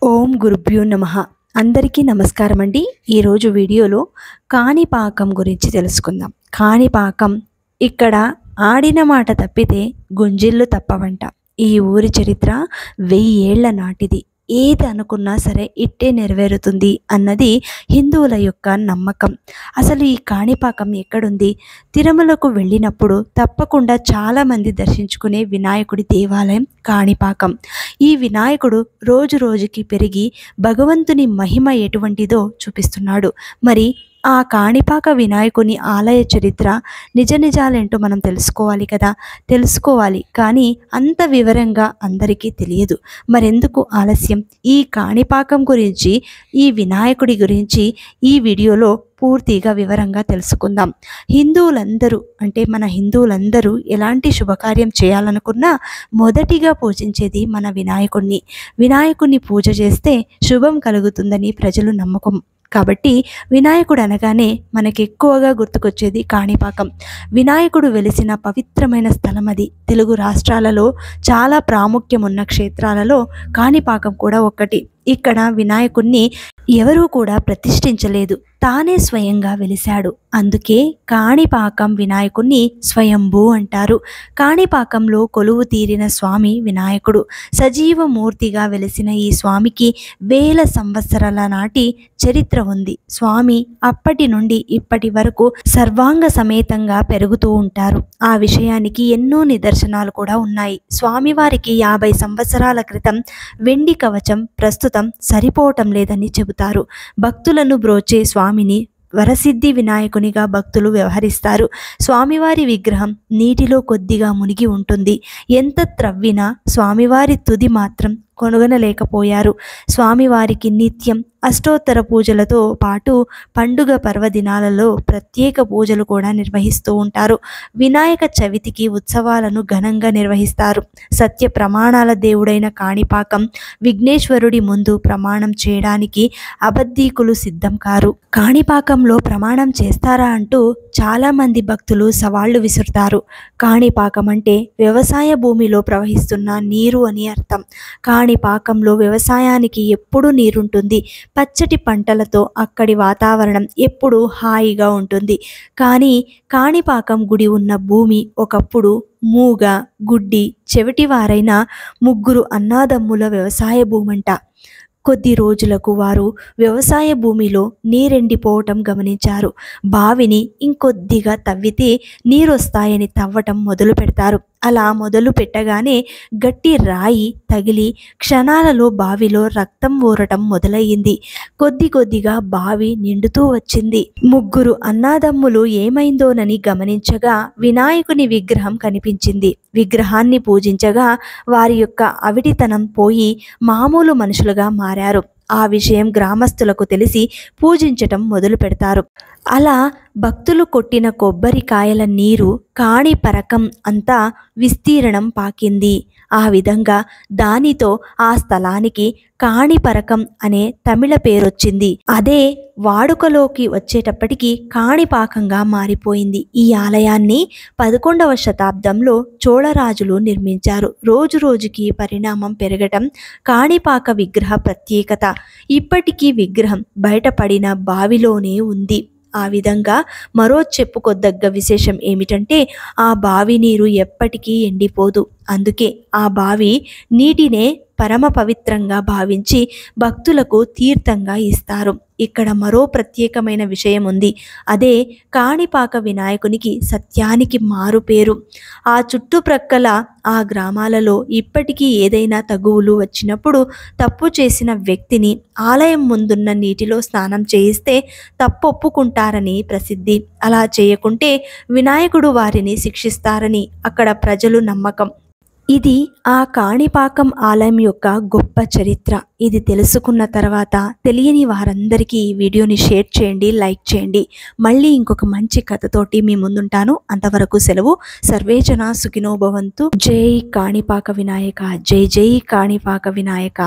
ఓం గురుభ్యో నమః. అందరికీ నమస్కారం అండి. ఈరోజు వీడియోలో కాణిపాకం గురించి తెలుసుకుందాం. కాణిపాకం ఇక్కడ ఆడిన మాట తప్పితే గుంజిళ్ళు తప్పవంట. ఈ ఊరి చరిత్ర 1000 ఏళ్ల నాటిది. ఏది అనుకున్నా సరే ఇట్టే నెరవేరుతుంది అన్నది హిందువుల యొక్క నమ్మకం. అసలు ఈ కాణిపాకం ఎక్కడుంది? తిరుమలకు వెళ్ళినప్పుడు తప్పకుండా చాలామంది దర్శించుకునే వినాయకుడి దేవాలయం కాణిపాకం. ఈ వినాయకుడు రోజు రోజుకి పెరిగి భగవంతుని మహిమ ఎటువంటిదో చూపిస్తున్నాడు. మరి ఆ కాణిపాక వినాయకుని ఆలయ చరిత్ర నిజ నిజాలేంటో మనం తెలుసుకోవాలి కదా. తెలుసుకోవాలి, కానీ అంత వివరంగా అందరికీ తెలియదు. మరెందుకు ఆలస్యం? ఈ కాణిపాకం గురించి, ఈ వినాయకుడి గురించి ఈ వీడియోలో పూర్తిగా వివరంగా తెలుసుకుందాం. మన హిందువులందరూ ఎలాంటి శుభకార్యం చేయాలనుకున్నా మొదటిగా పూజించేది మన వినాయకుడిని. వినాయకుడిని పూజ చేస్తే శుభం కలుగుతుందని ప్రజలు నమ్మకం. కాబట్టి వినాయకుడు అనగానే మనకి ఎక్కువగా గుర్తుకొచ్చేది కాణిపాకం. వినాయకుడు వెలిసిన పవిత్రమైన స్థలం అది. తెలుగు రాష్ట్రాలలో చాలా ప్రాముఖ్యం ఉన్న క్షేత్రాలలో కాణిపాకం కూడా ఒకటి. ఇక్కడ వినాయకుడిని ఎవరూ కూడా ప్రతిష్ఠించలేదు, తానే స్వయంగా వెలిశాడు. అందుకే కాణిపాకం వినాయకుడిని స్వయంభూ అంటారు. కాణిపాకంలో కొలువు తీరిన స్వామి వినాయకుడు. సజీవ మూర్తిగా వెలిసిన ఈ స్వామికి 1000 సంవత్సరాల నాటి చరిత్ర ఉంది. స్వామి అప్పటి నుండి ఇప్పటి వరకు సర్వాంగ సమేతంగా పెరుగుతూ ఉంటారు. ఆ విషయానికి ఎన్నో నిదర్శనాలు కూడా ఉన్నాయి. స్వామివారికి 50 సంవత్సరాల క్రితం వెండి కవచం ప్రస్తుతం సరిపోవటం లేదని చెబుతారు. భక్తులను బ్రోచే స్వామిని వరసిద్ధి వినాయకునిగా భక్తులు వ్యవహరిస్తారు. స్వామివారి విగ్రహం నీటిలో కొద్దిగా మునిగి ఉంటుంది. ఎంత త్రవ్వినా స్వామివారి తుది మాత్రం కొనుగొనలేకపోయారు. స్వామివారికి నిత్యం అష్టోత్తర పూజలతో పాటు పండుగ పర్వదినాలలో ప్రత్యేక పూజలు కూడా నిర్వహిస్తూ ఉంటారు. వినాయక చవితికి ఉత్సవాలను ఘనంగా నిర్వహిస్తారు. సత్య ప్రమాణాల దేవుడైన కాణిపాకం విఘ్నేశ్వరుడి ముందు ప్రమాణం చేయడానికి అబద్ధీకులు సిద్ధం కారు. కాణిపాకంలో ప్రమాణం చేస్తారా అంటూ చాలామంది భక్తులు సవాళ్లు విసురుతారు. కాణిపాకం అంటే వ్యవసాయ భూమిలో ప్రవహిస్తున్న నీరు అని అర్థం. కాణిపాకంలో వ్యవసాయానికి ఎప్పుడూ నీరుంటుంది. పచ్చటి పంటలతో అక్కడి వాతావరణం ఎప్పుడూ హాయిగా ఉంటుంది. కానీ కాణిపాకం గుడి ఉన్న భూమి ఒకప్పుడు మూగ, గుడ్డి, చెవిటివారైన 3 అన్నాదమ్ముల వ్యవసాయ భూమంట. కొద్ది రోజులకు వారు వ్యవసాయ భూమిలో నీరెండిపోవటం గమనించారు. బావిని ఇంకొద్దిగా తవ్వితే నీరొస్తాయని తవ్వటం మొదలు పెడతారు. అలా మొదలు పెట్టగానే గట్టి రాయి తగిలి క్షణాలలో బావిలో రక్తం ఊరటం మొదలయ్యింది. కొద్ది కొద్దిగా బావి నిండుతూ వచ్చింది. 3 అన్నాదమ్ములు ఏమైందోనని గమనించగా వినాయకుని విగ్రహం కనిపించింది. విగ్రహాన్ని పూజించగా వారి యొక్క అవిటితనం పోయి మామూలు మనుషులుగా మారారు. ఆ విషయం గ్రామస్తులకు తెలిసి పూజించటం మొదలు పెడతారు. అలా భక్తులు కొట్టిన కొబ్బరికాయల నీరు కాణిపరకం అంతా విస్తీర్ణం పాకింది. ఆ విధంగా దానితో ఆ స్థలానికి కాణిపరకం అనే తమిళ పేరొచ్చింది. అదే వాడుకలోకి వచ్చేటప్పటికి కాణిపాకంగా మారిపోయింది. ఈ ఆలయాన్ని 11వ శతాబ్దంలో చోళరాజులు నిర్మించారు. రోజు రోజుకి పరిణామం పెరగటం కాణిపాక విగ్రహ ప్రత్యేకత. ఇప్పటికీ విగ్రహం బయటపడిన బావిలోనే ఉంది. ఆ విధంగా మరో చెప్పుకోదగ్గ విశేషం ఏమిటంటే ఆ బావి నీరు ఎప్పటికీ ఎండిపోదు. అందుకే ఆ బావి నీటినే పరమ పవిత్రంగా భావించి భక్తులకు తీర్థంగా ఇస్తారు. ఇక్కడ మరో ప్రత్యేకమైన విషయం ఉంది. అదే కాణిపాక వినాయకునికి సత్యానికి మారు పేరు. ఆ చుట్టుప్రక్కల ఆ గ్రామాలలో ఇప్పటికీ ఏదైనా తగువులు వచ్చినప్పుడు తప్పు చేసిన వ్యక్తిని ఆలయం ముందున్న నీటిలో స్నానం చేయిస్తే తప్పొప్పుకుంటారని ప్రసిద్ధి. అలా చేయకుంటే వినాయకుడు వారిని శిక్షిస్తారని అక్కడ ప్రజలు నమ్మకం. ఇది ఆ కాణిపాకం ఆలయం యొక్క గొప్ప చరిత్ర. ఇది తెలుసుకున్న తర్వాత తెలియని వారందరికీ ఈ వీడియోని షేర్ చేయండి, లైక్ చేయండి. మళ్ళీ ఇంకొక మంచి కథతోటి మీ ముందుంటాను. అంతవరకు సెలవు. సర్వే జనా సుఖినో భవంతు. జై కాణిపాక వినాయక. జై జై కాణిపాక వినాయక.